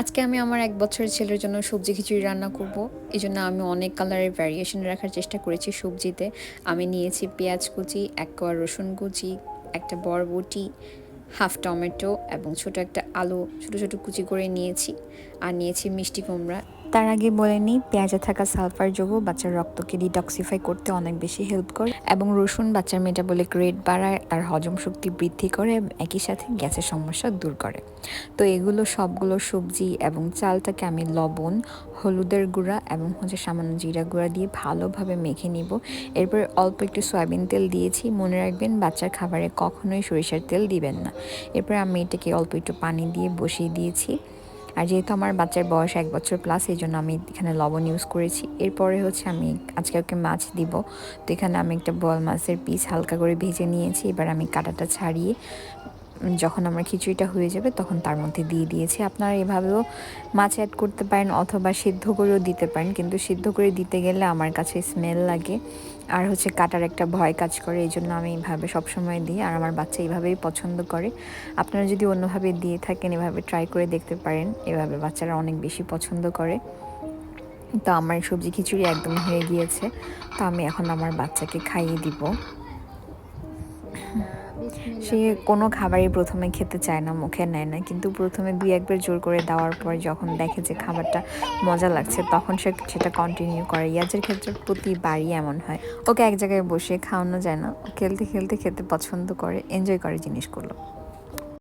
আজকে আমি আমার ১ বছরের ছেলের জন্য সবজি খিচুড়ি রান্না করব। এজন্য আমি অনেক কালারের ভ্যারিয়েশন রাখার চেষ্টা করেছি সবজিতে। আমি নিয়েছি পেঁয়াজ কুচি, ১ কোয়া রসুন কুচি, একটা বরবটি, হাফ টমেটো এবং ছোট একটা আলু ছোট, ছোট কুচি করে নিয়েছি। আর নিয়েছি মিষ্টি কুমড়া। তার আগে বলে নিই, পেঁয়াজে থাকা সালফার যৌগ বাচ্চার রক্তকে ডিটক্সিফাই করতে অনেক বেশি হেল্প করে এবং রসুন বাচ্চার মেটাবলিক রেট বাড়ায়, তার হজম শক্তি বৃদ্ধি করে এবং একই সাথে গ্যাসের সমস্যা দূর করে। তো এগুলো সবগুলো সবজি এবং চালটাকে আমি লবণ, হলুদের গুঁড়া এবং সামান্য জিরা গুঁড়া দিয়ে ভালোভাবে মেখে নিব। এরপর অল্প একটু সয়াবিন তেল দিয়েছি। মনে রাখবেন বাচ্চার খাবারে কখনোই সরিষার তেল দিবেন না। এরপর আমি এটাকে অল্প একটু পানি দিয়ে বসিয়ে দিয়েছি। আর যেহেতু আমার বাচ্চার বয়স ১ বছর প্লাস, এই জন্য আমি এখানে লবণ ইউজ করেছি। এরপরে আমি আজকে ওকে মাছ দিব। তো এখানে আমি একটা বোয়াল মাছের পিস হালকা করে ভেজে নিয়েছি। এবার আমি কাঁটাটা ছাড়িয়ে যখন আমার খিচুড়িটা হয়ে যাবে তখন তার মধ্যে দিয়ে দিয়েছি। আপনারা এভাবেও মাছ অ্যাড করতে পারেন অথবা সিদ্ধ করেও দিতে পারেন, কিন্তু সিদ্ধ করে দিতে গেলে আমার কাছে স্মেল লাগে আর কাটার একটা ভয় কাজ করে। এই জন্য আমি এইভাবে সবসময় দিই আর আমার বাচ্চা এইভাবেই পছন্দ করে। আপনারা যদি অন্যভাবে দিয়ে থাকেন এভাবে ট্রাই করে দেখতে পারেন, এভাবে বাচ্চারা অনেক বেশি পছন্দ করে। তো আমার সবজি খিচুড়ি একদম হয়ে গিয়েছে। তো আমি এখন আমার বাচ্চাকে খাইয়ে দিব। সে কোনো খাবারই প্রথমে খেতে চায় না, মুখে নেয় না, কিন্তু প্রথমে ২-১ বার জোর করে দেওয়ার পর যখন দেখে যে খাবারটা মজা লাগছে তখন সে সেটা কন্টিনিউ করে। ইয়াজের ক্ষেত্রে প্রতিবারই এমন হয়। ওকে এক জায়গায় বসে খাওয়ানো যায় না, ও খেলতে খেলতে খেতে পছন্দ করে, এনজয় করে জিনিসগুলো।